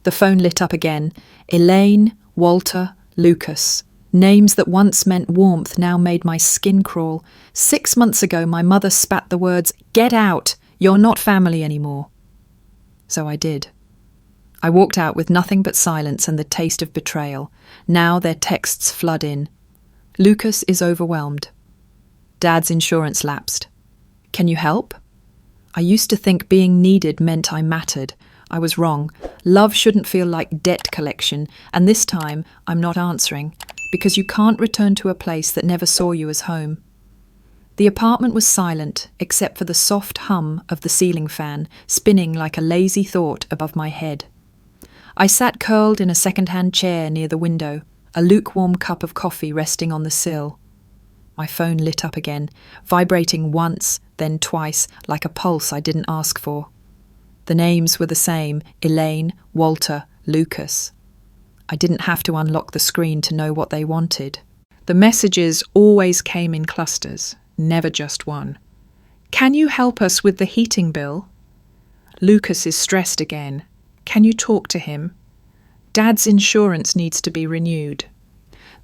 The phone lit up again. Elaine, Walter, Lucas. Names that once meant warmth now made my skin crawl. 6 months ago, my mother spat the words, "Get out! You're not family anymore." So I did. I walked out with nothing but silence and the taste of betrayal. Now their texts flood in. Lucas is overwhelmed. Dad's insurance lapsed. Can you help? I used to think being needed meant I mattered. I was wrong. Love shouldn't feel like debt collection, and this time I'm not answering, because you can't return to a place that never saw you as home. The apartment was silent, except for the soft hum of the ceiling fan, spinning like a lazy thought above my head. I sat curled in a second-hand chair near the window, a lukewarm cup of coffee resting on the sill. My phone lit up again, vibrating once, then twice, like a pulse I didn't ask for. The names were the same: Elaine, Walter, Lucas. I didn't have to unlock the screen to know what they wanted. The messages always came in clusters, never just one. Can you help us with the heating bill? Lucas is stressed again. Can you talk to him? Dad's insurance needs to be renewed.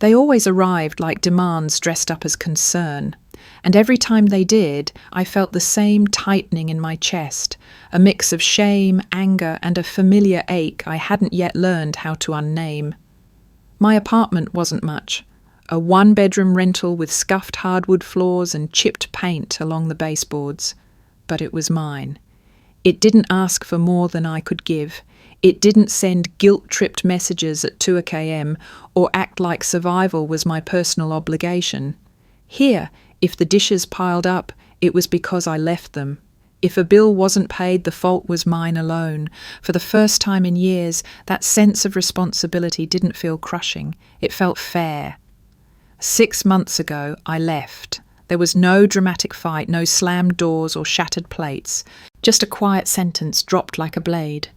They always arrived like demands dressed up as concern, and every time they did, I felt the same tightening in my chest, a mix of shame, anger, and a familiar ache I hadn't yet learned how to unname. My apartment wasn't much. A one-bedroom rental with scuffed hardwood floors and chipped paint along the baseboards. But it was mine. It didn't ask for more than I could give. It didn't send guilt-tripped messages at 2 a.m. or act like survival was my personal obligation. Here, if the dishes piled up, it was because I left them. If a bill wasn't paid, the fault was mine alone. For the first time in years, that sense of responsibility didn't feel crushing. It felt fair. 6 months ago, I left. There was no dramatic fight, no slammed doors or shattered plates. Just a quiet sentence dropped like a blade.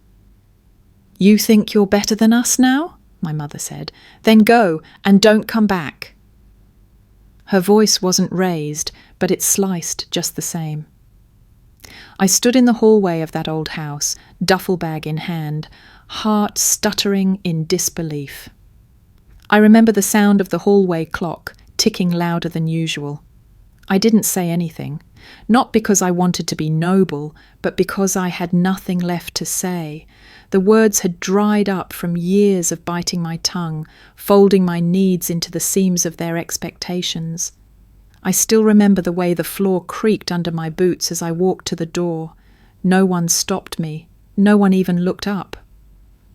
You think you're better than us now? My mother said. Then go, and don't come back. Her voice wasn't raised, but it sliced just the same. I stood in the hallway of that old house, duffel bag in hand, heart stuttering in disbelief. I remember the sound of the hallway clock, ticking louder than usual. I didn't say anything, not because I wanted to be noble, but because I had nothing left to say. The words had dried up from years of biting my tongue, folding my needs into the seams of their expectations. I still remember the way the floor creaked under my boots as I walked to the door. No one stopped me. No one even looked up.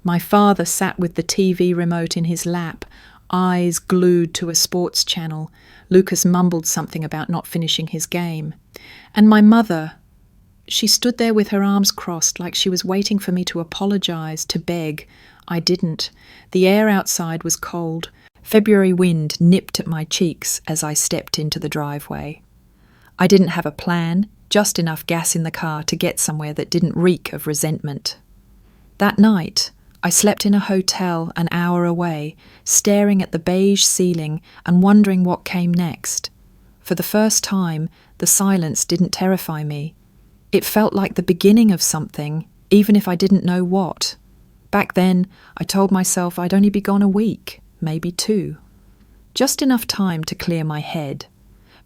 My father sat with the TV remote in his lap, eyes glued to a sports channel. Lucas mumbled something about not finishing his game. And my mother, she stood there with her arms crossed like she was waiting for me to apologize, to beg. I didn't. The air outside was cold. February wind nipped at my cheeks as I stepped into the driveway. I didn't have a plan, just enough gas in the car to get somewhere that didn't reek of resentment. That night, I slept in a hotel an hour away, staring at the beige ceiling and wondering what came next. For the first time, the silence didn't terrify me. It felt like the beginning of something, even if I didn't know what. Back then, I told myself I'd only be gone a week, maybe 2. Just enough time to clear my head.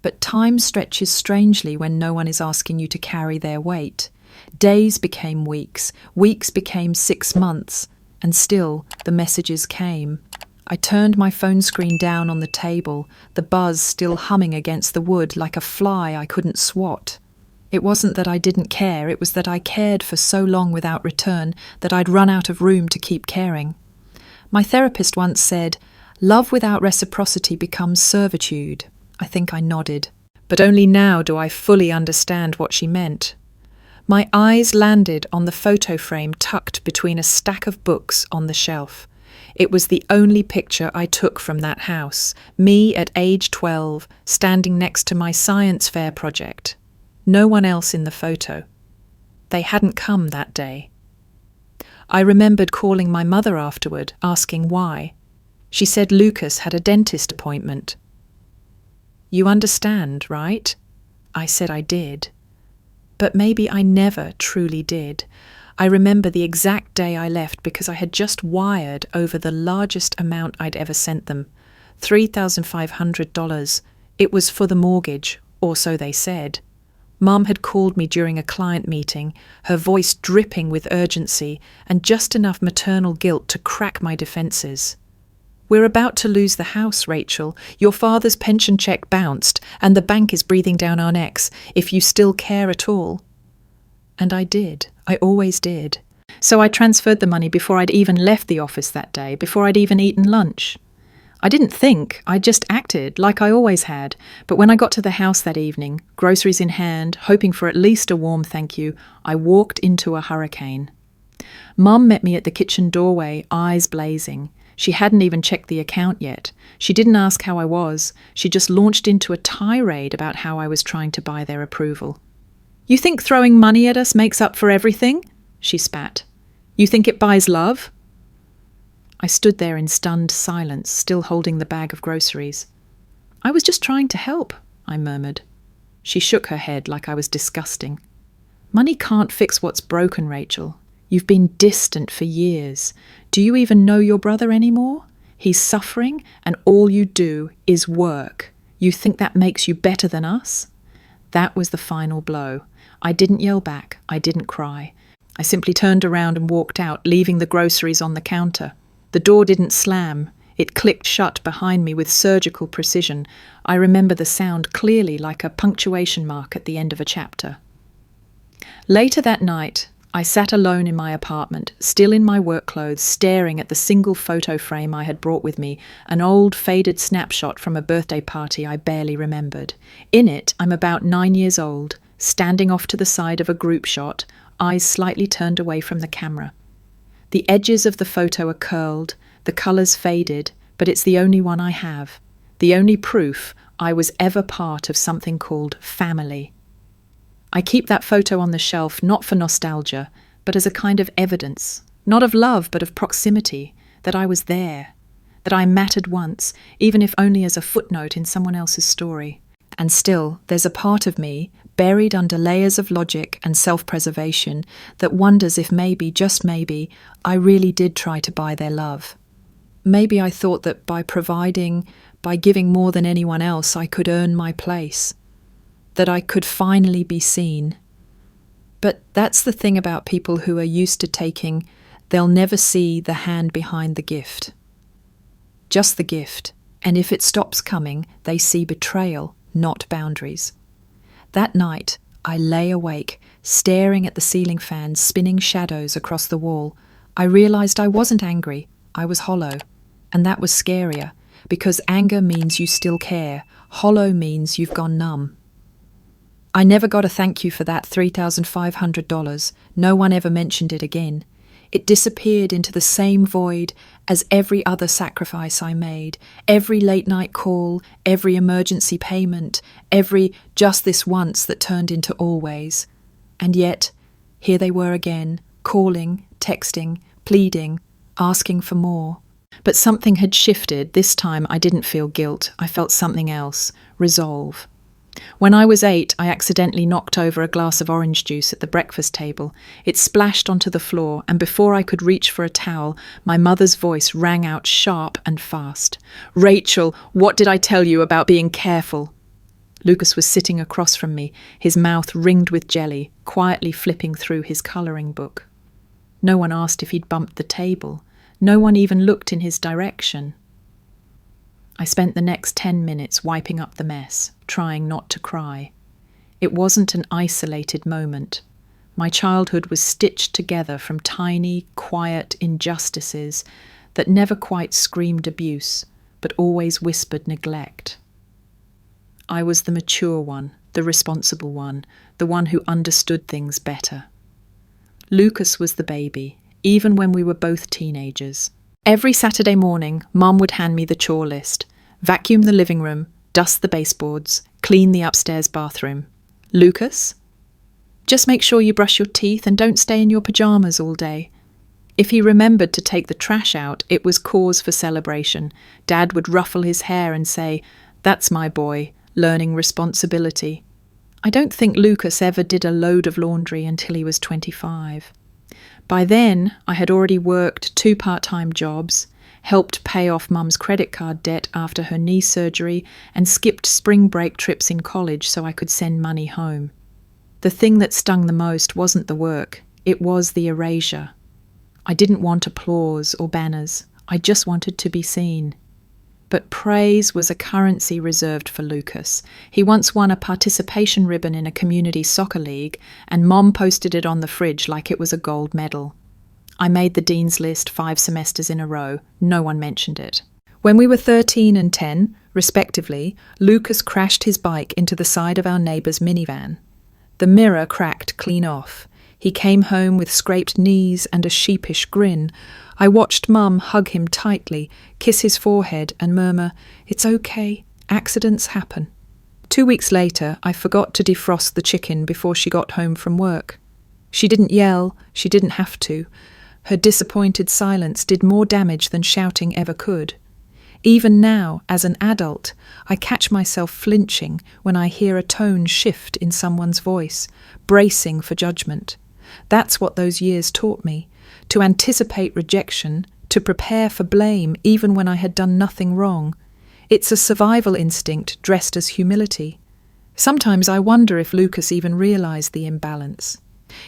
But time stretches strangely when no one is asking you to carry their weight. Days became weeks, weeks became 6 months, and still the messages came. I turned my phone screen down on the table, the buzz still humming against the wood like a fly I couldn't swat. It wasn't that I didn't care, it was that I cared for so long without return that I'd run out of room to keep caring. My therapist once said, "Love without reciprocity becomes servitude." I think I nodded. But only now do I fully understand what she meant. My eyes landed on the photo frame tucked between a stack of books on the shelf. It was the only picture I took from that house, me at age 12, standing next to my science fair project. No one else in the photo. They hadn't come that day. I remembered calling my mother afterward, asking why. She said Lucas had a dentist appointment. You understand, right? I said I did. But maybe I never truly did. I remember the exact day I left because I had just wired over the largest amount I'd ever sent them, $3,500. It was for the mortgage, or so they said. Mum had called me during a client meeting, her voice dripping with urgency and just enough maternal guilt to crack my defences. "We're about to lose the house, Rachel. Your father's pension cheque bounced, and the bank is breathing down our necks, if you still care at all." And I did. I always did. So I transferred the money before I'd even left the office that day, before I'd even eaten lunch. I didn't think, I just acted like I always had. But when I got to the house that evening, groceries in hand, hoping for at least a warm thank you, I walked into a hurricane. Mum met me at the kitchen doorway, eyes blazing. She hadn't even checked the account yet. She didn't ask how I was. She just launched into a tirade about how I was trying to buy their approval. "You think throwing money at us makes up for everything?" she spat. "You think it buys love?" I stood there in stunned silence, still holding the bag of groceries. "I was just trying to help," I murmured. She shook her head like I was disgusting. "Money can't fix what's broken, Rachel. You've been distant for years. Do you even know your brother anymore? He's suffering, and all you do is work. You think that makes you better than us?" That was the final blow. I didn't yell back. I didn't cry. I simply turned around and walked out, leaving the groceries on the counter. The door didn't slam. It clicked shut behind me with surgical precision. I remember the sound clearly, like a punctuation mark at the end of a chapter. Later that night, I sat alone in my apartment, still in my work clothes, staring at the single photo frame I had brought with me, an old faded snapshot from a birthday party I barely remembered. In it, I'm about 9 years old, standing off to the side of a group shot, eyes slightly turned away from the camera. The edges of the photo are curled, the colours faded, but it's the only one I have, the only proof I was ever part of something called family. I keep that photo on the shelf not for nostalgia, but as a kind of evidence, not of love but of proximity, that I was there, that I mattered once, even if only as a footnote in someone else's story. And still, there's a part of me, buried under layers of logic and self-preservation, that wonders if maybe, just maybe, I really did try to buy their love. Maybe I thought that by providing, by giving more than anyone else, I could earn my place, that I could finally be seen. But that's the thing about people who are used to taking, they'll never see the hand behind the gift. Just the gift, and if it stops coming, they see betrayal, not boundaries. That night, I lay awake, staring at the ceiling fan spinning shadows across the wall. I realised I wasn't angry, I was hollow. And that was scarier, because anger means you still care, hollow means you've gone numb. I never got a thank you for that $3,500. No one ever mentioned it again. It disappeared into the same void as every other sacrifice I made, every late-night call, every emergency payment, every just this once that turned into always. And yet, here they were again, calling, texting, pleading, asking for more. But something had shifted. This time I didn't feel guilt. I felt something else, resolve. When I was 8, I accidentally knocked over a glass of orange juice at the breakfast table. It splashed onto the floor, and before I could reach for a towel, my mother's voice rang out sharp and fast. "Rachel, what did I tell you about being careful?" Lucas was sitting across from me, his mouth ringed with jelly, quietly flipping through his colouring book. No one asked if he'd bumped the table. No one even looked in his direction. I spent the next 10 minutes wiping up the mess, trying not to cry. It wasn't an isolated moment. My childhood was stitched together from tiny, quiet injustices that never quite screamed abuse, but always whispered neglect. I was the mature one, the responsible one, the one who understood things better. Lucas was the baby, even when we were both teenagers. Every Saturday morning, Mum would hand me the chore list. Vacuum the living room, dust the baseboards, clean the upstairs bathroom. Lucas? Just make sure you brush your teeth and don't stay in your pyjamas all day. If he remembered to take the trash out, it was cause for celebration. Dad would ruffle his hair and say, "That's my boy, learning responsibility." I don't think Lucas ever did a load of laundry until he was 25. By then, I had already worked 2 part-time jobs, helped pay off Mum's credit card debt after her knee surgery, and skipped spring break trips in college so I could send money home. The thing that stung the most wasn't the work, it was the erasure. I didn't want applause or banners, I just wanted to be seen. But praise was a currency reserved for Lucas. He once won a participation ribbon in a community soccer league, and Mom posted it on the fridge like it was a gold medal. I made the dean's list 5 semesters in a row. No one mentioned it. When we were 13 and 10, respectively, Lucas crashed his bike into the side of our neighbour's minivan. The mirror cracked clean off. He came home with scraped knees and a sheepish grin. I watched Mum hug him tightly, kiss his forehead and murmur, "It's okay, accidents happen." 2 weeks later, I forgot to defrost the chicken before she got home from work. She didn't yell, she didn't have to. Her disappointed silence did more damage than shouting ever could. Even now, as an adult, I catch myself flinching when I hear a tone shift in someone's voice, bracing for judgment. That's what those years taught me, to anticipate rejection, to prepare for blame even when I had done nothing wrong. It's a survival instinct dressed as humility. Sometimes I wonder if Lucas even realized the imbalance,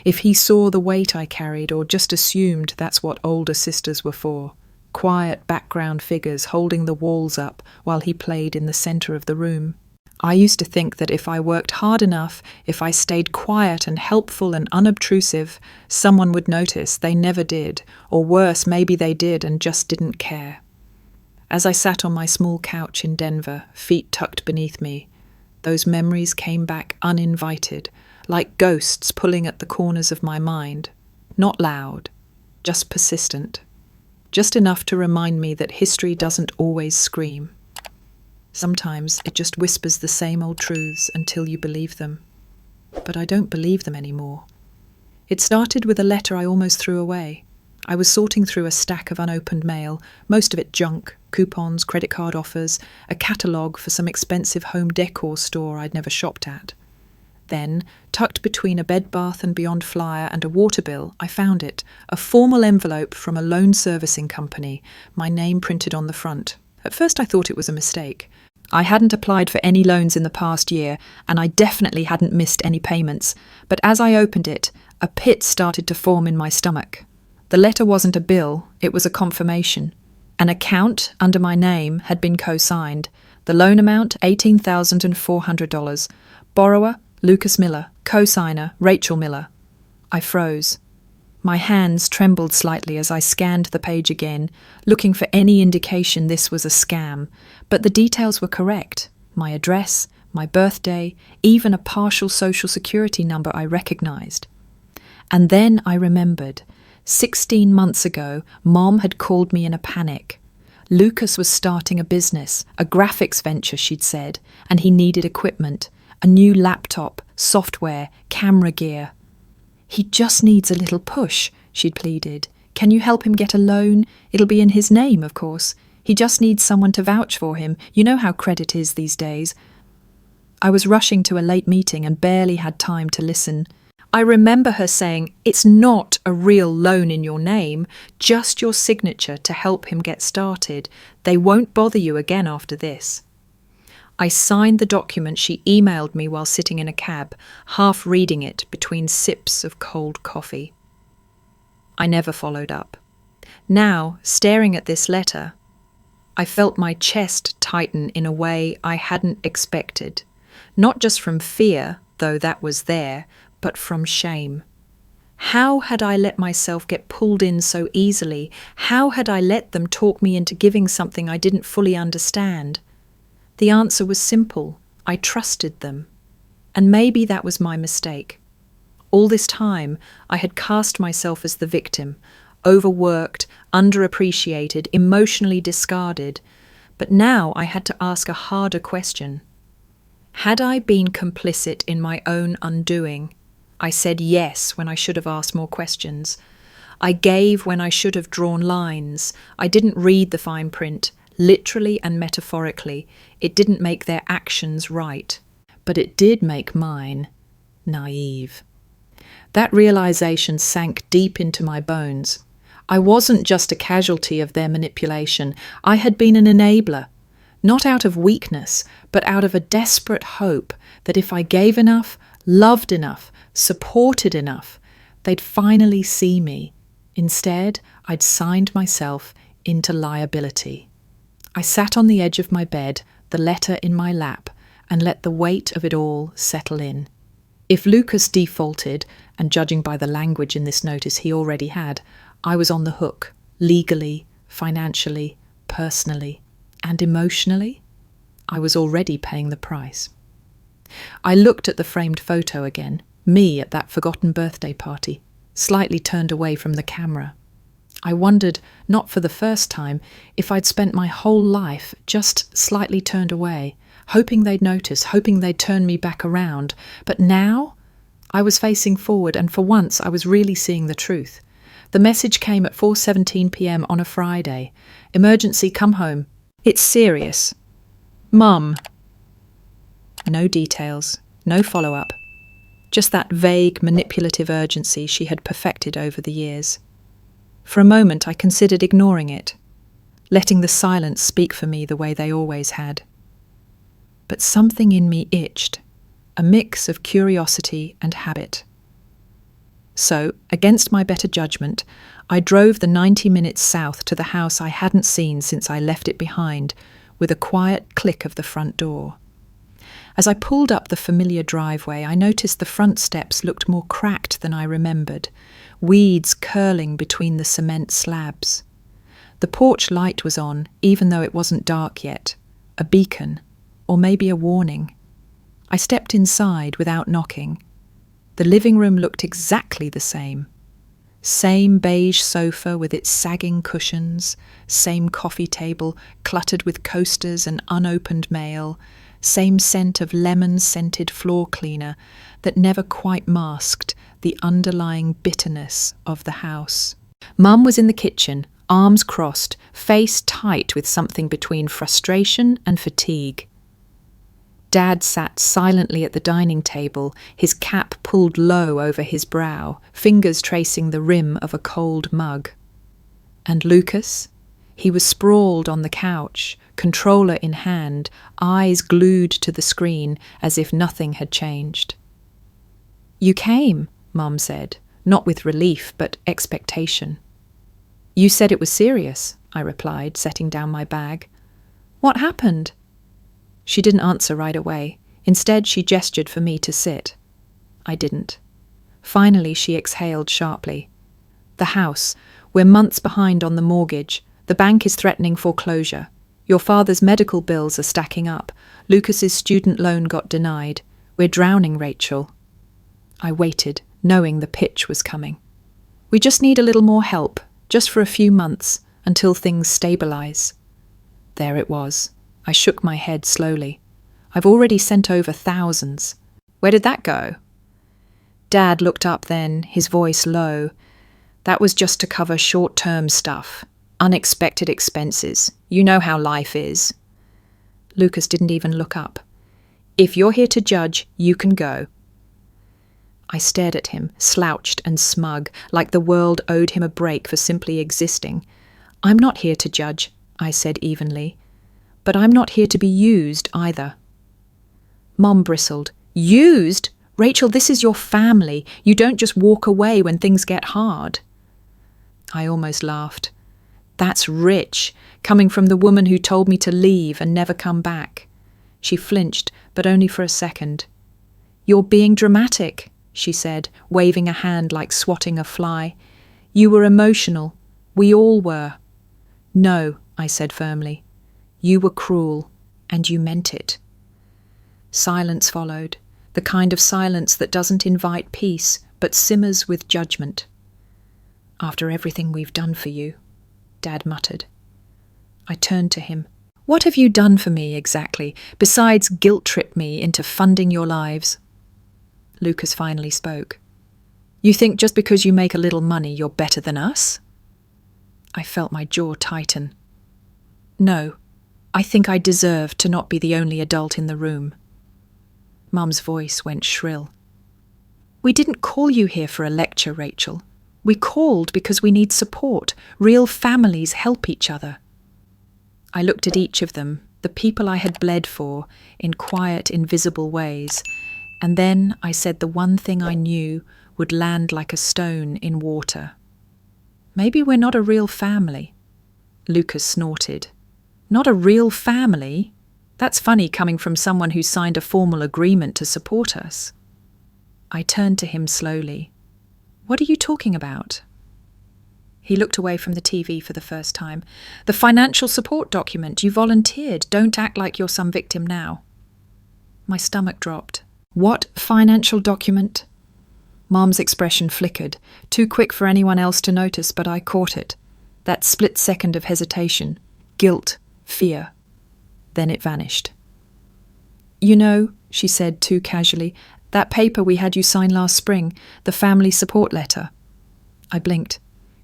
if he saw the weight I carried or just assumed that's what older sisters were for. Quiet background figures holding the walls up while he played in the centre of the room. I used to think that if I worked hard enough, if I stayed quiet and helpful and unobtrusive, someone would notice. They never did, or worse, maybe they did and just didn't care. As I sat on my small couch in Denver, feet tucked beneath me, those memories came back uninvited, like ghosts pulling at the corners of my mind. Not loud, just persistent. Just enough to remind me that history doesn't always scream. Sometimes it just whispers the same old truths until you believe them. But I don't believe them anymore. It started with a letter I almost threw away. I was sorting through a stack of unopened mail, most of it junk, coupons, credit card offers, a catalogue for some expensive home decor store I'd never shopped at. Then, tucked between a Bed Bath & Beyond flyer and a water bill, I found it, a formal envelope from a loan servicing company, my name printed on the front. At first I thought it was a mistake. I hadn't applied for any loans in the past year, and I definitely hadn't missed any payments. But as I opened it, a pit started to form in my stomach. The letter wasn't a bill, it was a confirmation. An account under my name had been co-signed. The loan amount, $18,400. Borrower, Lucas Miller. Co-signer, Rachel Miller. I froze. My hands trembled slightly as I scanned the page again, looking for any indication this was a scam. But the details were correct. My address, my birthday, even a partial social security number I recognized. And then I remembered. 16 months ago, Mom had called me in a panic. Lucas was starting a business, a graphics venture, she'd said, and he needed equipment, a new laptop, software, camera gear. "He just needs a little push," she'd pleaded. "Can you help him get a loan? It'll be in his name, of course. He just needs someone to vouch for him. You know how credit is these days." I was rushing to a late meeting and barely had time to listen. I remember her saying, "It's not a real loan in your name, just your signature to help him get started. They won't bother you again after this." I signed the document she emailed me while sitting in a cab, half reading it between sips of cold coffee. I never followed up. Now, staring at this letter, I felt my chest tighten in a way I hadn't expected. Not just from fear, though that was there, but from shame. How had I let myself get pulled in so easily? How had I let them talk me into giving something I didn't fully understand? The answer was simple. I trusted them. And maybe that was my mistake. All this time, I had cast myself as the victim, overworked, underappreciated, emotionally discarded. But now I had to ask a harder question. Had I been complicit in my own undoing? I said yes when I should have asked more questions. I gave when I should have drawn lines. I didn't read the fine print. Literally and metaphorically, it didn't make their actions right, but it did make mine naive. That realization sank deep into my bones. I wasn't just a casualty of their manipulation. I had been an enabler, not out of weakness, but out of a desperate hope that if I gave enough, loved enough, supported enough, they'd finally see me. Instead, I'd signed myself into liability. I sat on the edge of my bed, the letter in my lap, and let the weight of it all settle in. If Lucas defaulted, and judging by the language in this notice he already had, I was on the hook, legally, financially, personally, and emotionally. I was already paying the price. I looked at the framed photo again, me at that forgotten birthday party, slightly turned away from the camera. I wondered, not for the first time, if I'd spent my whole life just slightly turned away, hoping they'd notice, hoping they'd turn me back around. But now I was facing forward, and for once I was really seeing the truth. The message came at 4:17 p.m. on a Friday. Emergency, come home. It's serious. Mum. No details, no follow-up. Just that vague, manipulative urgency she had perfected over the years. For a moment I considered ignoring it, letting the silence speak for me the way they always had. But something in me itched, a mix of curiosity and habit. So, against my better judgment, I drove the 90 minutes south to the house I hadn't seen since I left it behind, with a quiet click of the front door. As I pulled up the familiar driveway, I noticed the front steps looked more cracked than I remembered, weeds curling between the cement slabs. The porch light was on, even though it wasn't dark yet, a beacon, or maybe a warning. I stepped inside without knocking. The living room looked exactly the same. Same beige sofa with its sagging cushions, same coffee table cluttered with coasters and unopened mail, same scent of lemon-scented floor cleaner that never quite masked the underlying bitterness of the house. Mum was in the kitchen, arms crossed, face tight with something between frustration and fatigue. Dad sat silently at the dining table, his cap pulled low over his brow, fingers tracing the rim of a cold mug. And Lucas? He was sprawled on the couch, controller in hand, eyes glued to the screen as if nothing had changed. "You came," Mum said, not with relief but expectation. "You said it was serious," I replied, setting down my bag. "What happened?" She didn't answer right away. Instead, she gestured for me to sit. I didn't. Finally, she exhaled sharply. "The house. We're months behind on the mortgage. The bank is threatening foreclosure. Your father's medical bills are stacking up. Lucas's student loan got denied. We're drowning, Rachel." I waited, knowing the pitch was coming. "We just need a little more help, just for a few months, until things stabilize." There it was. I shook my head slowly. "I've already sent over thousands. Where did that go?" Dad looked up then, his voice low. "That was just to cover short-term stuff. Unexpected expenses. You know how life is." Lucas didn't even look up. "If you're here to judge, you can go." I stared at him, slouched and smug, like the world owed him a break for simply existing. "I'm not here to judge," I said evenly. "But I'm not here to be used either." Mom bristled. "Used? Rachel, this is your family. You don't just walk away when things get hard." I almost laughed. "That's rich, coming from the woman who told me to leave and never come back." She flinched, but only for a second. "You're being dramatic," she said, waving a hand like swatting a fly. "You were emotional. We all were." "No," I said firmly. "You were cruel, and you meant it." Silence followed, the kind of silence that doesn't invite peace, but simmers with judgment. "After everything we've done for you," Dad muttered. I turned to him. "What have you done for me, exactly, besides guilt-trip me into funding your lives?" Lucas finally spoke. "You think just because you make a little money you're better than us?" I felt my jaw tighten. "No. I think I deserve to not be the only adult in the room." Mum's voice went shrill. We didn't call you here for a lecture, Rachel. We called because we need support. Real families help each other. I looked at each of them, the people I had bled for, in quiet, invisible ways, and then I said the one thing I knew would land like a stone in water. Maybe we're not a real family. Lucas snorted. Not a real family? That's funny coming from someone who signed a formal agreement to support us. I turned to him slowly. What are you talking about? He looked away from the TV for the first time. The financial support document. You volunteered. Don't act like you're some victim now. My stomach dropped. What financial document? Mom's expression flickered, too quick for anyone else to notice, but I caught it. That split second of hesitation, guilt, fear. Then it vanished. You know, she said too casually, that paper we had you sign last spring, the family support letter. I blinked.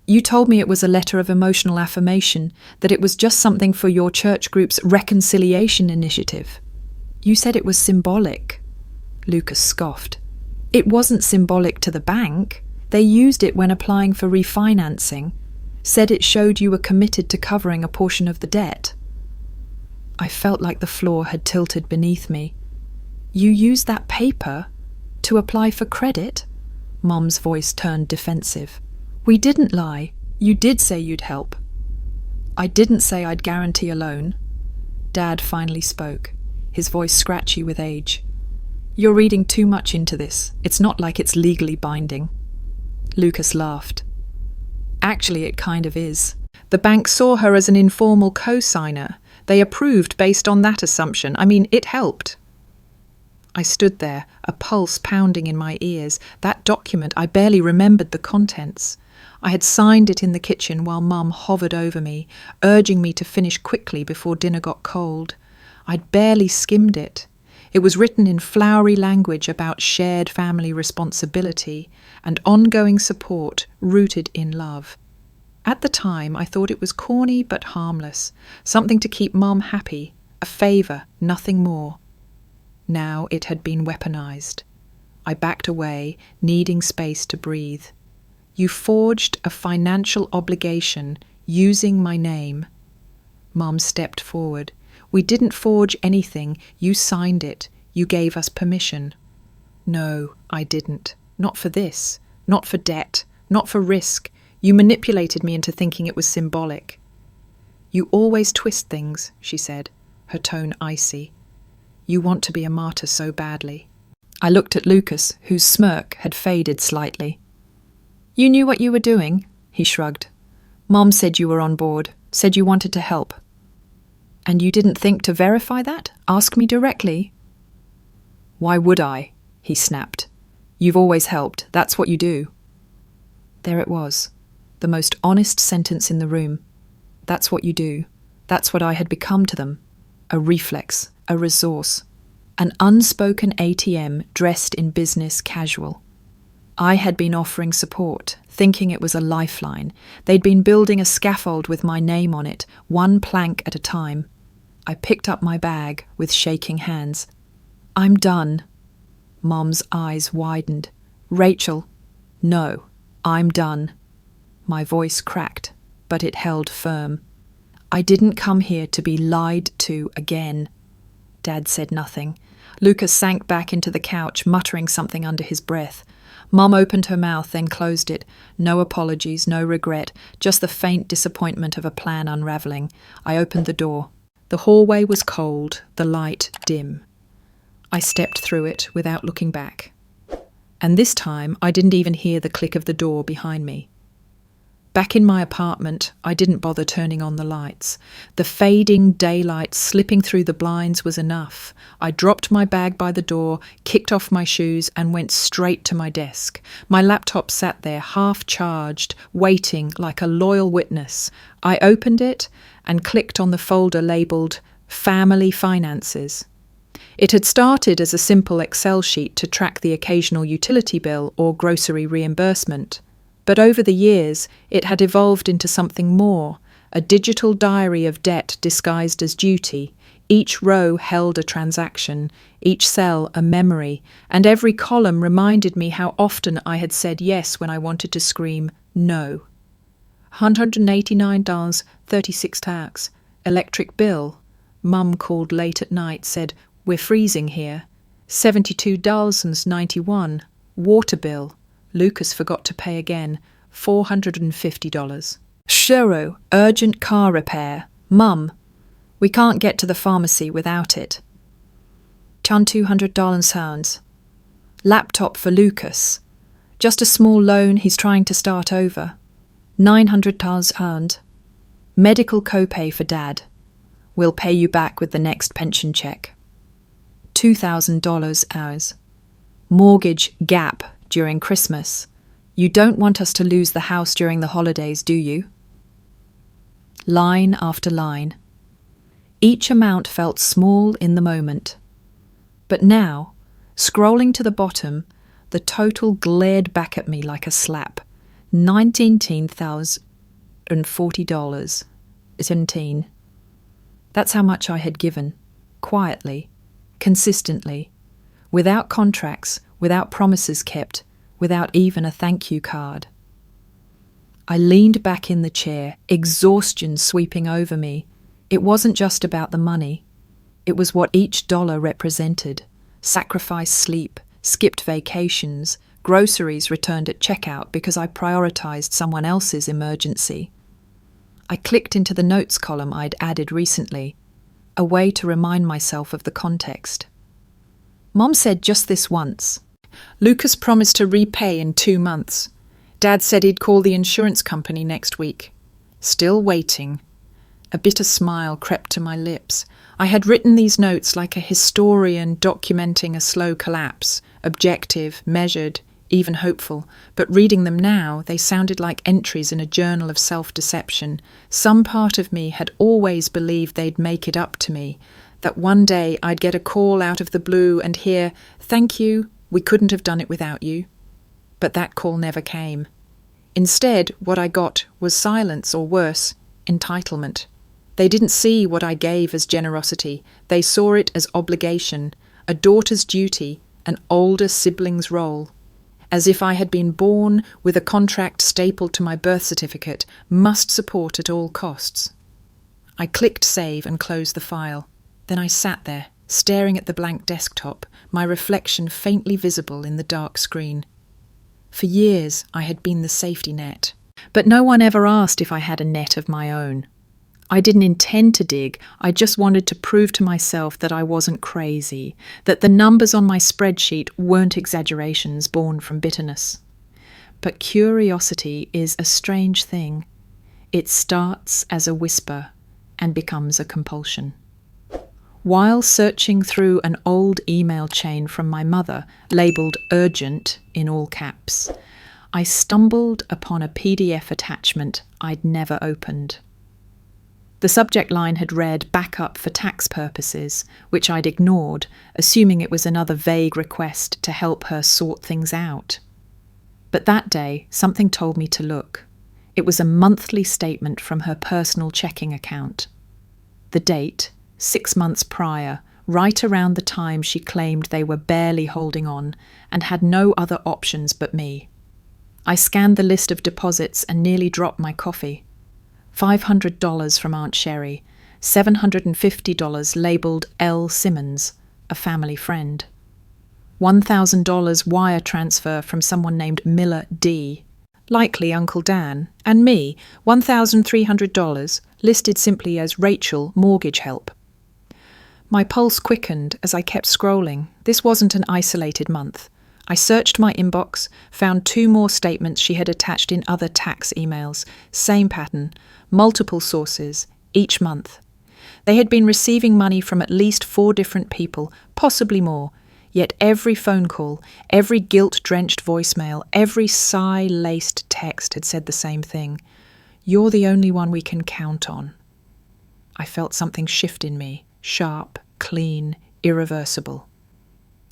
You told me it was a letter of emotional affirmation, that it was just something for your church group's reconciliation initiative. You said it was symbolic. Lucas scoffed. It wasn't symbolic to the bank. They used it when applying for refinancing. Said it showed you were committed to covering a portion of the debt. I felt like the floor had tilted beneath me. You used that paper to apply for credit? Mom's voice turned defensive. We didn't lie. You did say you'd help. I didn't say I'd guarantee a loan. Dad finally spoke, his voice scratchy with age. You're reading too much into this. It's not like it's legally binding. Lucas laughed. Actually, it kind of is. The bank saw her as an informal co-signer. They approved based on that assumption. I mean, it helped. I stood there, a pulse pounding in my ears. That document, I barely remembered the contents. I had signed it in the kitchen while Mum hovered over me, urging me to finish quickly before dinner got cold. I'd barely skimmed it. It was written in flowery language about shared family responsibility and ongoing support rooted in love. At the time, I thought it was corny but harmless, something to keep Mum happy, a favour, nothing more. Now it had been weaponized. I backed away, needing space to breathe. You forged a financial obligation using my name. Mum stepped forward. We didn't forge anything. You signed it. You gave us permission. No, I didn't. Not for this. Not for debt. Not for risk. You manipulated me into thinking it was symbolic. You always twist things, she said, her tone icy. You want to be a martyr so badly. I looked at Lucas, whose smirk had faded slightly. You knew what you were doing, he shrugged. Mom said you were on board, said you wanted to help. And you didn't think to verify that? Ask me directly? Why would I? He snapped. You've always helped. That's what you do. There it was. The most honest sentence in the room. That's what you do. That's what I had become to them. A reflex, a resource. An unspoken ATM dressed in business casual. I had been offering support, thinking it was a lifeline. They'd been building a scaffold with my name on it, one plank at a time. I picked up my bag with shaking hands. I'm done. Mom's eyes widened. Rachel, no, I'm done. My voice cracked, but it held firm. I didn't come here to be lied to again. Dad said nothing. Lucas sank back into the couch, muttering something under his breath. Mum opened her mouth, then closed it. No apologies, no regret, just the faint disappointment of a plan unravelling. I opened the door. The hallway was cold, the light dim. I stepped through it without looking back. And this time I didn't even hear the click of the door behind me. Back in my apartment, I didn't bother turning on the lights. The fading daylight slipping through the blinds was enough. I dropped my bag by the door, kicked off my shoes, and went straight to my desk. My laptop sat there, half-charged, waiting like a loyal witness. I opened it and clicked on the folder labelled Family Finances. It had started as a simple Excel sheet to track the occasional utility bill or grocery reimbursement. But over the years, it had evolved into something more, a digital diary of debt disguised as duty, Each row held a transaction, each cell a memory, and every column reminded me how often I had said yes when I wanted to scream no. $189.36. Electric bill. Mum called late at night, said, "We're freezing here." $72.91. Water bill. Lucas forgot to pay again. $450. Shiro, urgent car repair. Mum, we can't get to the pharmacy without it. $200 Laptop for Lucas. Just a small loan, he's trying to start over. $900. Medical copay for Dad. We'll pay you back with the next pension check. $2,000 ours. Mortgage gap during Christmas. You don't want us to lose the house during the holidays, do you? Line after line. Each amount felt small in the moment. But now, scrolling to the bottom, the total glared back at me like a slap. $19,040. 17. That's how much I had given, quietly, consistently, without contracts, without promises kept, without even a thank you card. I leaned back in the chair, exhaustion sweeping over me. It wasn't just about the money. It was what each dollar represented. Sacrificed sleep, skipped vacations, groceries returned at checkout because I prioritized someone else's emergency. I clicked into the notes column I'd added recently, a way to remind myself of the context. Mom said just this once. Lucas promised to repay in 2 months. Dad said he'd call the insurance company next week. Still waiting. A bitter smile crept to my lips. I had written these notes like a historian documenting a slow collapse, objective, measured, even hopeful, but reading them now, they sounded like entries in a journal of self-deception. Some part of me had always believed they'd make it up to me, that one day I'd get a call out of the blue and hear, "Thank you, we couldn't have done it without you." But that call never came. Instead, what I got was silence, or worse, entitlement. They didn't see what I gave as generosity. They saw it as obligation, a daughter's duty, an older sibling's role. As if I had been born with a contract stapled to my birth certificate, must support at all costs. I clicked save and closed the file. Then I sat there, staring at the blank desktop, my reflection faintly visible in the dark screen. For years I had been the safety net, but no one ever asked if I had a net of my own. I didn't intend to dig, I just wanted to prove to myself that I wasn't crazy, that the numbers on my spreadsheet weren't exaggerations born from bitterness. But curiosity is a strange thing. It starts as a whisper and becomes a compulsion. While searching through an old email chain from my mother, labelled urgent in all caps, I stumbled upon a PDF attachment I'd never opened. The subject line had read "backup for tax purposes," which I'd ignored, assuming it was another vague request to help her sort things out. But that day, something told me to look. It was a monthly statement from her personal checking account. The date, 6 months prior, right around the time she claimed they were barely holding on and had no other options but me. I scanned the list of deposits and nearly dropped my coffee. $500 from Aunt Sherry, $750 labelled L. Simmons, a family friend. $1,000 wire transfer from someone named Miller D., likely Uncle Dan, and me, $1,300, listed simply as Rachel Mortgage Help. My pulse quickened as I kept scrolling. This wasn't an isolated month. I searched my inbox, found 2 more statements she had attached in other tax emails. Same pattern, multiple sources, each month. They had been receiving money from at least 4 different people, possibly more, yet every phone call, every guilt-drenched voicemail, every sigh-laced text had said the same thing. "You're the only one we can count on." I felt something shift in me, sharp, clean, irreversible.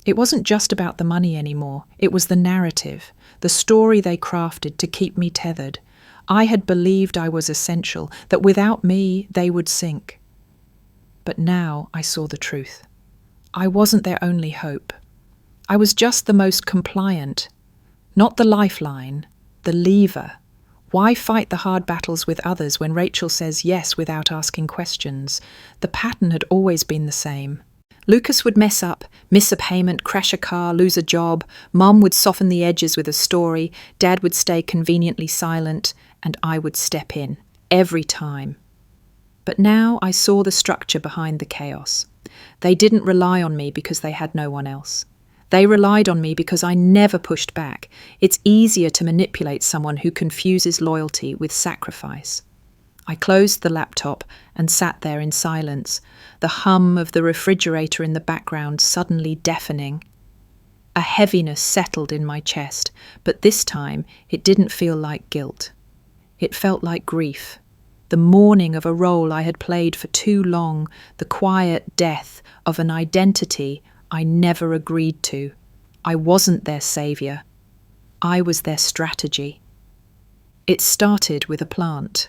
It wasn't just about the money anymore. It was the narrative, the story they crafted to keep me tethered. I had believed I was essential, that without me they would sink. But now I saw the truth. I wasn't their only hope. I was just the most compliant. Not the lifeline, the lever. Why fight the hard battles with others when Rachel says yes without asking questions? The pattern had always been the same. Lucas would mess up, miss a payment, crash a car, lose a job. Mom would soften the edges with a story. Dad would stay conveniently silent, and I would step in. Every time. But now I saw the structure behind the chaos. They didn't rely on me because they had no one else. They relied on me because I never pushed back. It's easier to manipulate someone who confuses loyalty with sacrifice. I closed the laptop and sat there in silence, the hum of the refrigerator in the background suddenly deafening. A heaviness settled in my chest, but this time it didn't feel like guilt. It felt like grief. The mourning of a role I had played for too long, the quiet death of an identity I never agreed to. I wasn't their saviour. I was their strategy. It started with a plant.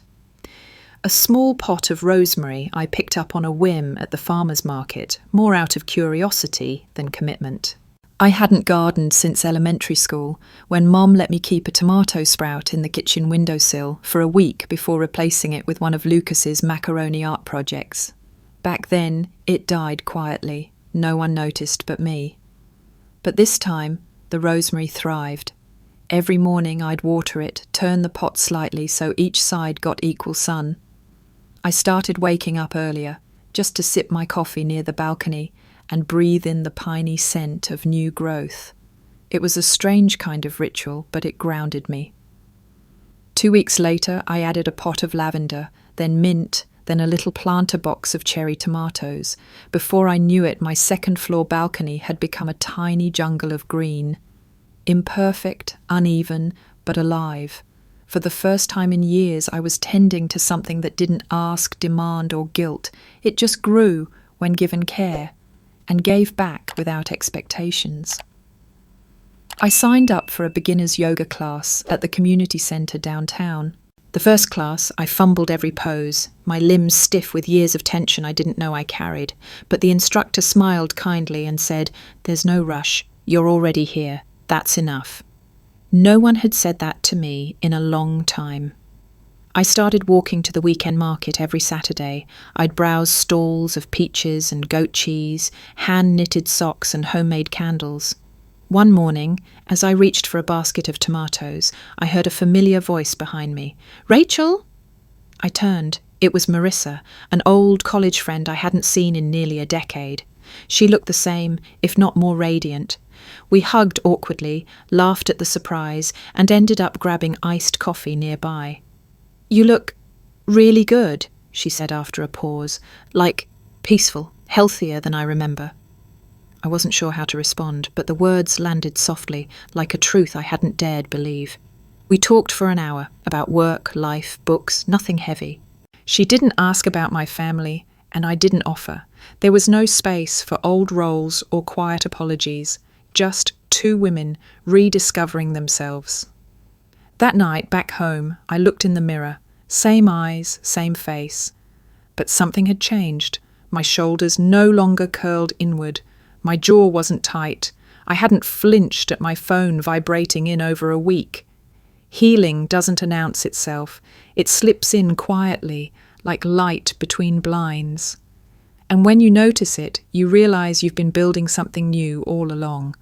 A small pot of rosemary I picked up on a whim at the farmer's market, more out of curiosity than commitment. I hadn't gardened since elementary school, when Mom let me keep a tomato sprout in the kitchen windowsill for a week before replacing it with one of Lucas's macaroni art projects. Back then, it died quietly. No one noticed but me. But this time, the rosemary thrived. Every morning I'd water it, turn the pot slightly so each side got equal sun. I started waking up earlier, just to sip my coffee near the balcony and breathe in the piney scent of new growth. It was a strange kind of ritual, but it grounded me. 2 weeks later, I added a pot of lavender, then mint, then a little planter box of cherry tomatoes. Before I knew it, my second-floor balcony had become a tiny jungle of green. Imperfect, uneven, but alive. For the first time in years, I was tending to something that didn't ask, demand, or guilt. It just grew when given care, and gave back without expectations. I signed up for a beginner's yoga class at the community centre downtown. The first class, I fumbled every pose, my limbs stiff with years of tension I didn't know I carried, but the instructor smiled kindly and said, "There's no rush. You're already here. That's enough." No one had said that to me in a long time. I started walking to the weekend market every Saturday. I'd browse stalls of peaches and goat cheese, hand-knitted socks and homemade candles. One morning, as I reached for a basket of tomatoes, I heard a familiar voice behind me. "Rachel?" I turned. It was Marissa, an old college friend I hadn't seen in nearly a decade. She looked the same, if not more radiant. We hugged awkwardly, laughed at the surprise, and ended up grabbing iced coffee nearby. "You look really good," she said after a pause, "like peaceful, healthier than I remember." I wasn't sure how to respond, but the words landed softly, like a truth I hadn't dared believe. We talked for an hour, about work, life, books, nothing heavy. She didn't ask about my family, and I didn't offer. There was no space for old roles or quiet apologies, just two women rediscovering themselves. That night, back home, I looked in the mirror, same eyes, same face. But something had changed. My shoulders no longer curled inward. My jaw wasn't tight. I hadn't flinched at my phone vibrating in over a week. Healing doesn't announce itself. It slips in quietly, like light between blinds. And when you notice it, you realize you've been building something new all along.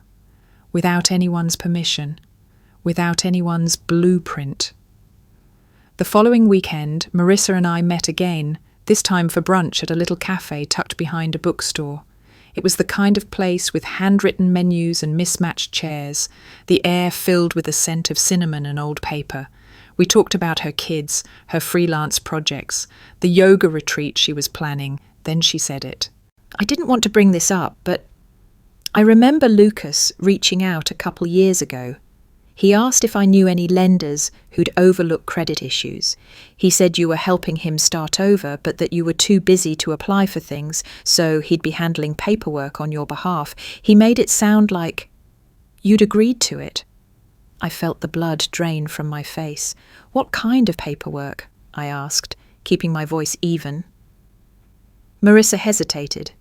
Without anyone's permission. Without anyone's blueprint. The following weekend, Marissa and I met again, this time for brunch at a little cafe tucked behind a bookstore. It was the kind of place with handwritten menus and mismatched chairs, the air filled with the scent of cinnamon and old paper. We talked about her kids, her freelance projects, the yoga retreat she was planning. Then she said it. "I didn't want to bring this up, but I remember Lucas reaching out a couple years ago. He asked if I knew any lenders who'd overlook credit issues. He said you were helping him start over, but that you were too busy to apply for things, so he'd be handling paperwork on your behalf. He made it sound like you'd agreed to it." I felt the blood drain from my face. "What kind of paperwork?" I asked, keeping my voice even. Marissa hesitated.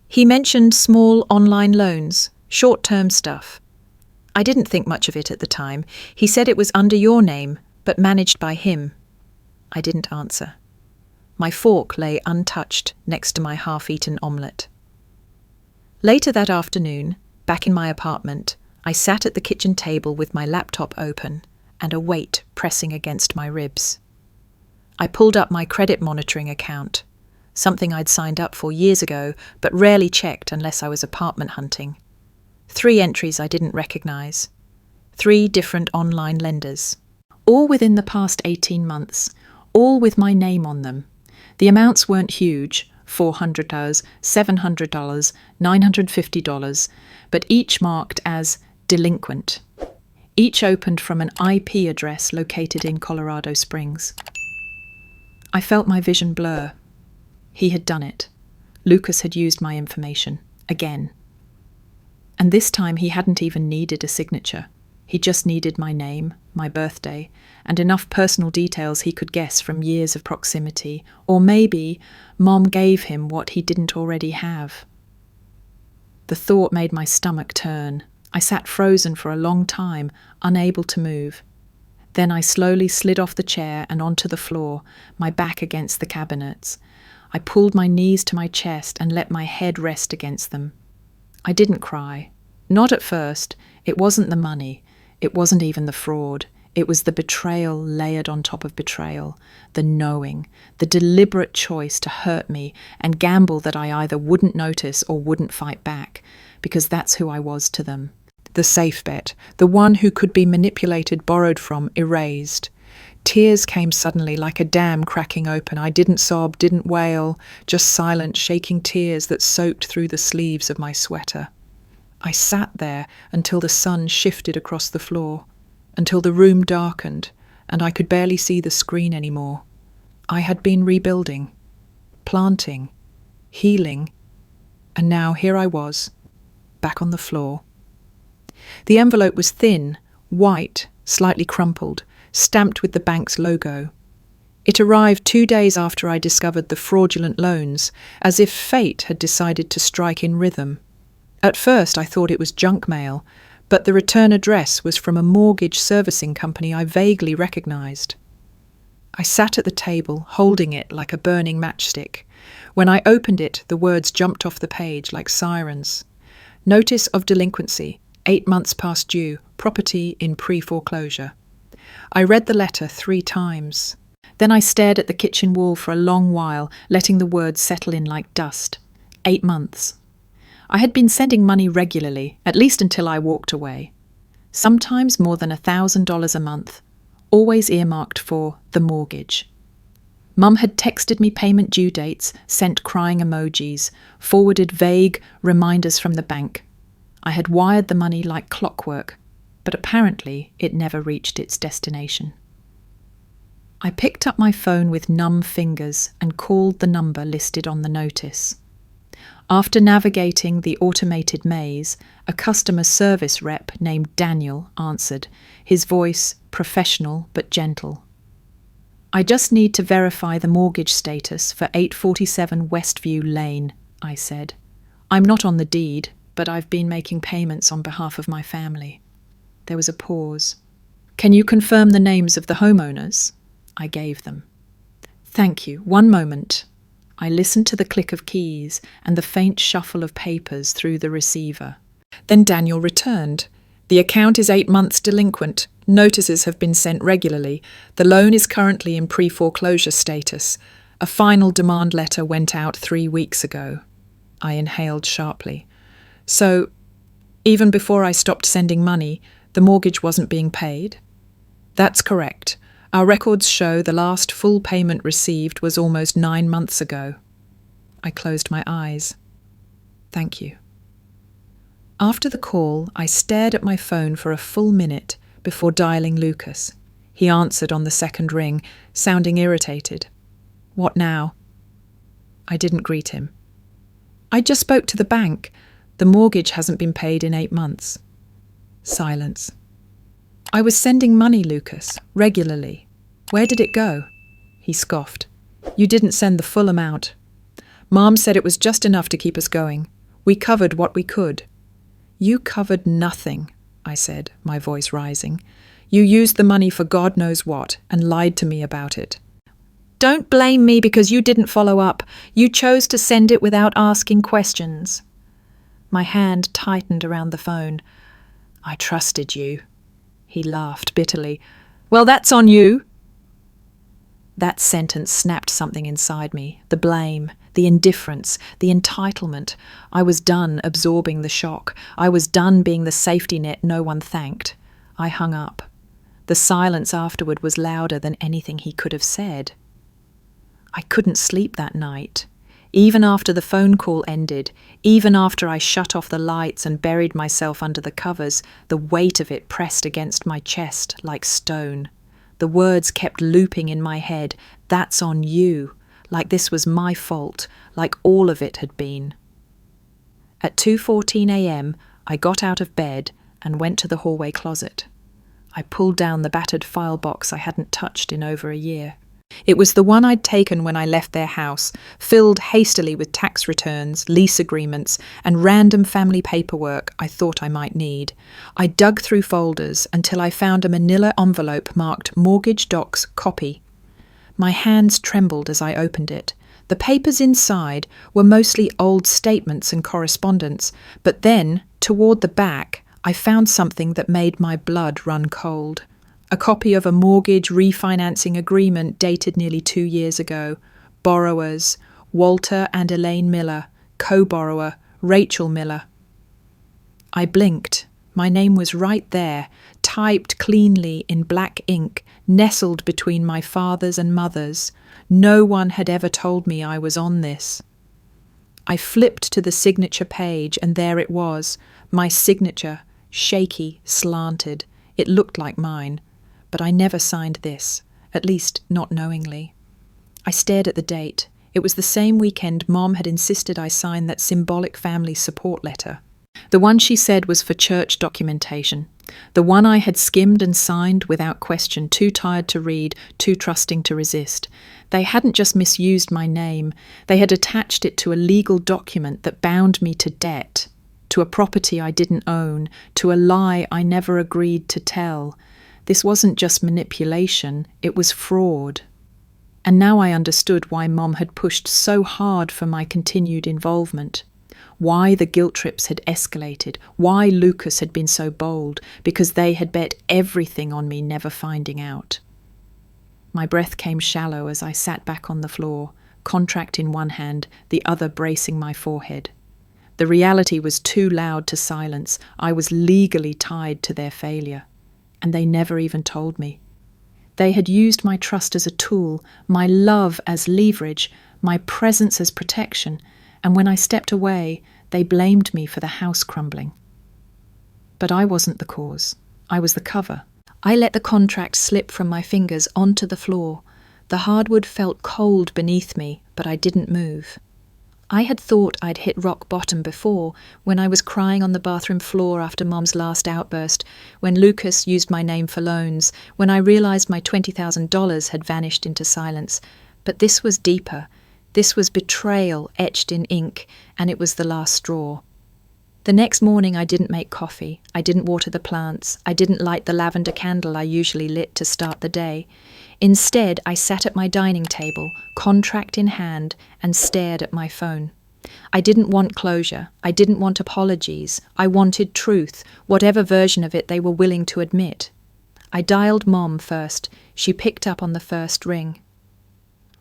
He mentioned small online loans, short-term stuff. I didn't think much of it at the time. He said it was under your name, but managed by him. I didn't answer. My fork lay untouched next to my half-eaten omelette. Later that afternoon, back in my apartment, I sat at the kitchen table with my laptop open and a weight pressing against my ribs. I pulled up my credit monitoring account, something I'd signed up for years ago but rarely checked unless I was apartment hunting. 3 entries I didn't recognize. 3 different online lenders. All within the past 18 months, all with my name on them. The amounts weren't huge, $400, $700, $950, but each marked as delinquent. Each opened from an IP address located in Colorado Springs. I felt my vision blur. He had done it. Lucas had used my information, again. And this time he hadn't even needed a signature. He just needed my name, my birthday, and enough personal details he could guess from years of proximity. Or maybe Mom gave him what he didn't already have. The thought made my stomach turn. I sat frozen for a long time, unable to move. Then I slowly slid off the chair and onto the floor, my back against the cabinets. I pulled my knees to my chest and let my head rest against them. I didn't cry. Not at first. It wasn't the money. It wasn't even the fraud. It was the betrayal layered on top of betrayal, the knowing, the deliberate choice to hurt me and gamble that I either wouldn't notice or wouldn't fight back, because that's who I was to them. The safe bet, the one who could be manipulated, borrowed from, erased. Tears came suddenly like a dam cracking open. I didn't sob, didn't wail, just silent, shaking tears that soaked through the sleeves of my sweater. I sat there until the sun shifted across the floor, until the room darkened and I could barely see the screen anymore. I had been rebuilding, planting, healing, and now here I was, back on the floor. The envelope was thin, white, slightly crumpled, stamped with the bank's logo. It arrived 2 days after I discovered the fraudulent loans, as if fate had decided to strike in rhythm. At first I thought it was junk mail, but the return address was from a mortgage servicing company I vaguely recognized. I sat at the table, holding it like a burning matchstick. When I opened it, the words jumped off the page like sirens. Notice of delinquency, 8 months past due, property in pre-foreclosure. I read the letter 3 times. Then I stared at the kitchen wall for a long while, letting the words settle in like dust. 8 months. I had been sending money regularly, at least until I walked away. Sometimes more than $1,000 a month, always earmarked for the mortgage. Mum had texted me payment due dates, sent crying emojis, forwarded vague reminders from the bank. I had wired the money like clockwork, but apparently it never reached its destination. I picked up my phone with numb fingers and called the number listed on the notice. After navigating the automated maze, a customer service rep named Daniel answered, his voice professional but gentle. I just need to verify the mortgage status for 847 Westview Lane, I said. I'm not on the deed, but I've been making payments on behalf of my family. There was a pause. Can you confirm the names of the homeowners? I gave them. Thank you. 1 moment. I listened to the click of keys and the faint shuffle of papers through the receiver. Then Daniel returned. The account is 8 months delinquent. Notices have been sent regularly. The loan is currently in pre-foreclosure status. A final demand letter went out 3 weeks ago. I inhaled sharply. So, even before I stopped sending money, the mortgage wasn't being paid? That's correct. Our records show the last full payment received was almost 9 months ago. I closed my eyes. Thank you. After the call, I stared at my phone for a full minute before dialing Lucas. He answered on the second ring, sounding irritated. What now? I didn't greet him. I just spoke to the bank. The mortgage hasn't been paid in 8 months. Silence. I was sending money, Lucas, regularly. Where did it go? He scoffed. You didn't send the full amount. Mom said it was just enough to keep us going. We covered what we could. You covered nothing, I said, my voice rising. You used the money for God knows what and lied to me about it. Don't blame me because you didn't follow up. You chose to send it without asking questions. My hand tightened around the phone. I trusted you. He laughed bitterly. Well, that's on you. That sentence snapped something inside me. The blame, the indifference, the entitlement. I was done absorbing the shock. I was done being the safety net no one thanked. I hung up. The silence afterward was louder than anything he could have said. I couldn't sleep that night. Even after the phone call ended, even after I shut off the lights and buried myself under the covers, the weight of it pressed against my chest like stone. The words kept looping in my head, that's on you, like this was my fault, like all of it had been. At 2:14 a.m., I got out of bed and went to the hallway closet. I pulled down the battered file box I hadn't touched in over a year. It was the one I'd taken when I left their house, filled hastily with tax returns, lease agreements, and random family paperwork I thought I might need. I dug through folders until I found a manila envelope marked Mortgage Docs Copy. My hands trembled as I opened it. The papers inside were mostly old statements and correspondence, but then, toward the back, I found something that made my blood run cold. A copy of a mortgage refinancing agreement dated nearly 2 years ago. Borrowers, Walter and Elaine Miller. Co-borrower, Rachel Miller. I blinked. My name was right there, typed cleanly in black ink, nestled between my father's and mother's. No one had ever told me I was on this. I flipped to the signature page, and there it was, my signature, shaky, slanted. It looked like mine. But I never signed this, at least not knowingly. I stared at the date. It was the same weekend Mom had insisted I sign that symbolic family support letter. The one she said was for church documentation. The one I had skimmed and signed without question, too tired to read, too trusting to resist. They hadn't just misused my name. They had attached it to a legal document that bound me to debt, to a property I didn't own, to a lie I never agreed to tell. This wasn't just manipulation, it was fraud. And now I understood why Mom had pushed so hard for my continued involvement. Why the guilt trips had escalated, why Lucas had been so bold, because they had bet everything on me never finding out. My breath came shallow as I sat back on the floor, contract in one hand, the other bracing my forehead. The reality was too loud to silence. I was legally tied to their failure. And they never even told me. They had used my trust as a tool, my love as leverage, my presence as protection, and when I stepped away, they blamed me for the house crumbling. But I wasn't the cause. I was the cover. I let the contract slip from my fingers onto the floor. The hardwood felt cold beneath me, but I didn't move. I had thought I'd hit rock bottom before, when I was crying on the bathroom floor after Mom's last outburst, when Lucas used my name for loans, when I realized my $20,000 had vanished into silence. But this was deeper. This was betrayal etched in ink, and it was the last straw. The next morning I didn't make coffee, I didn't water the plants, I didn't light the lavender candle I usually lit to start the day. Instead, I sat at my dining table, contract in hand, and stared at my phone. I didn't want closure. I didn't want apologies. I wanted truth, whatever version of it they were willing to admit. I dialed Mom first. She picked up on the first ring.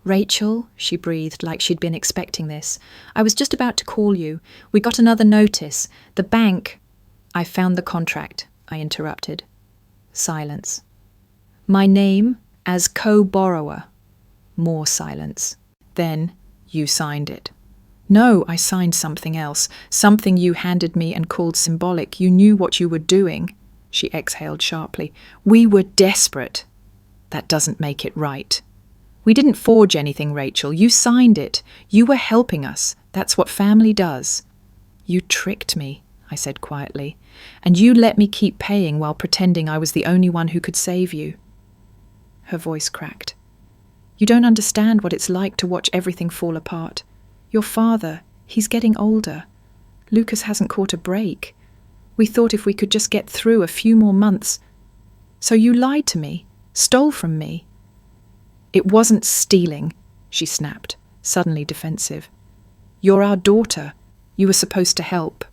"Rachel," she breathed like she'd been expecting this. "I was just about to call you. We got another notice. The bank—" "I found the contract," I interrupted. Silence. "My name as co-borrower." More silence. Then, "You signed it." "No, I signed something else. Something you handed me and called symbolic. You knew what you were doing." She exhaled sharply. "We were desperate." "That doesn't make it right." "We didn't forge anything, Rachel. You signed it. You were helping us. That's what family does." "You tricked me," I said quietly, "and you let me keep paying while pretending I was the only one who could save you." Her voice cracked. "You don't understand what it's like to watch everything fall apart. Your father, he's getting older. Lucas hasn't caught a break. We thought if we could just get through a few more months. So you lied to me, stole from me." "It wasn't stealing," she snapped, suddenly defensive. "You're our daughter. You were supposed to help."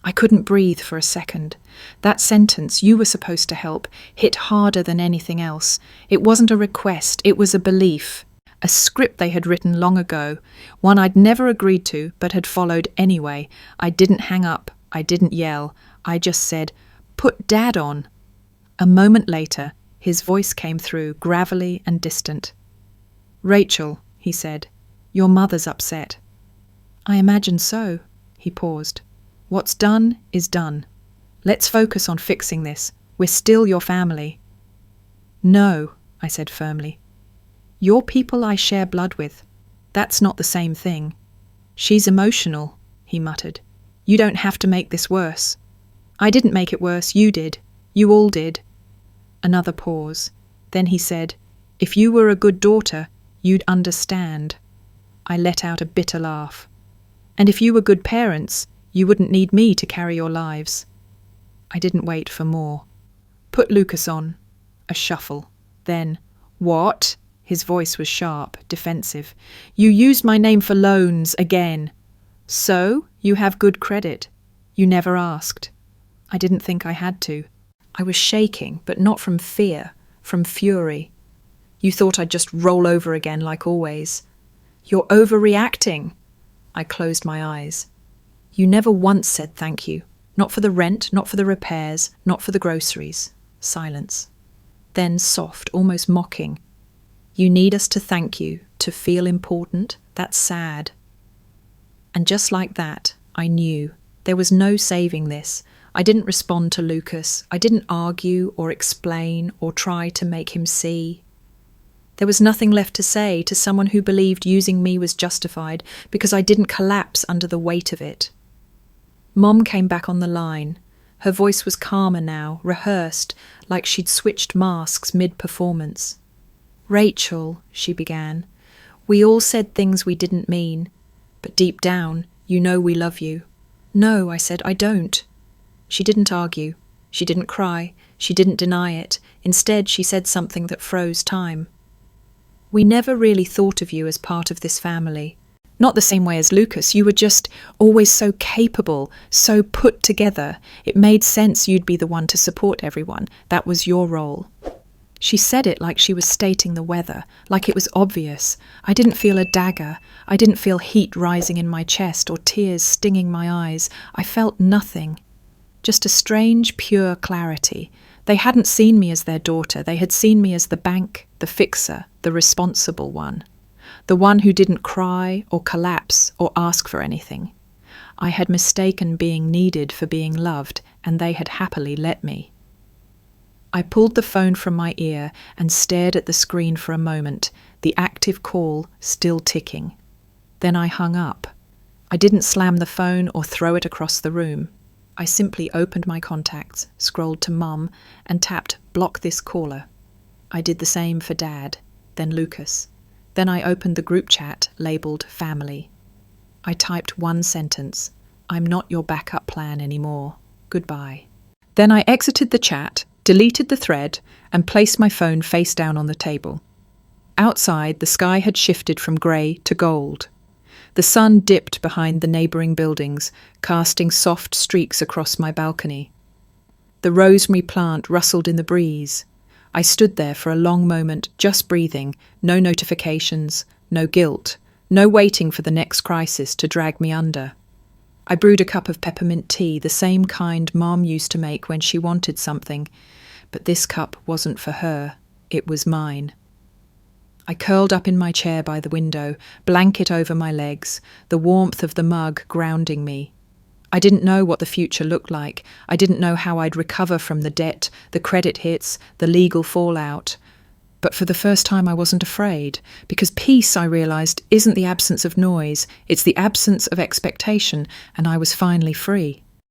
I couldn't breathe for a second. That sentence, "you were supposed to help," hit harder than anything else. It wasn't a request, it was a belief. A script they had written long ago, one I'd never agreed to but had followed anyway. I didn't hang up, I didn't yell, I just said, "Put Dad on." A moment later, his voice came through, gravelly and distant. "Rachel," he said, "your mother's upset." "I imagine so." He paused. "What's done is done. Let's focus on fixing this. We're still your family." "No," I said firmly. "You're people I share blood with. That's not the same thing." "She's emotional," he muttered. "You don't have to make this worse." "I didn't make it worse, you did. You all did." Another pause. Then he said, "If you were a good daughter, you'd understand." I let out a bitter laugh. "And if you were good parents, you wouldn't need me to carry your lives." I didn't wait for more. "Put Lucas on." A shuffle. Then, "What?" His voice was sharp, defensive. "You used my name for loans again." "So? You have good credit. You never asked." I didn't think I had to. I was shaking, but not from fear, from fury. "You thought I'd just roll over again like always." "You're overreacting." I closed my eyes. "You never once said thank you. Not for the rent, not for the repairs, not for the groceries." Silence. Then soft, almost mocking. "You need us to thank you, to feel important? That's sad." And just like that, I knew. There was no saving this. I didn't respond to Lucas. I didn't argue or explain or try to make him see. There was nothing left to say to someone who believed using me was justified because I didn't collapse under the weight of it. Mom came back on the line. Her voice was calmer now, rehearsed, like she'd switched masks mid-performance. "Rachel," she began, "we all said things we didn't mean, but deep down, you know we love you." "No," I said, "I don't." She didn't argue. She didn't cry. She didn't deny it. Instead, she said something that froze time. "We never really thought of you as part of this family. Not the same way as Lucas. You were just always so capable, so put together. It made sense you'd be the one to support everyone. That was your role." She said it like she was stating the weather, like it was obvious. I didn't feel a dagger. I didn't feel heat rising in my chest or tears stinging my eyes. I felt nothing. Just a strange, pure clarity. They hadn't seen me as their daughter. They had seen me as the bank, the fixer, the responsible one. The one who didn't cry or collapse or ask for anything. I had mistaken being needed for being loved, and they had happily let me. I pulled the phone from my ear and stared at the screen for a moment, the active call still ticking. Then I hung up. I didn't slam the phone or throw it across the room. I simply opened my contacts, scrolled to Mum, and tapped "Block this caller." I did the same for Dad, then Lucas. Then I opened the group chat labelled Family. I typed one sentence: "I'm not your backup plan anymore. Goodbye." Then I exited the chat, deleted the thread, and placed my phone face down on the table. Outside, the sky had shifted from grey to gold. The sun dipped behind the neighbouring buildings, casting soft streaks across my balcony. The rosemary plant rustled in the breeze. I stood there for a long moment, just breathing, no notifications, no guilt, no waiting for the next crisis to drag me under. I brewed a cup of peppermint tea, the same kind Mom used to make when she wanted something, but this cup wasn't for her, it was mine. I curled up in my chair by the window, blanket over my legs, the warmth of the mug grounding me. I didn't know what the future looked like. I didn't know how I'd recover from the debt, the credit hits, the legal fallout. But for the first time I wasn't afraid, because peace, I realised, isn't the absence of noise, it's the absence of expectation, and I was finally free.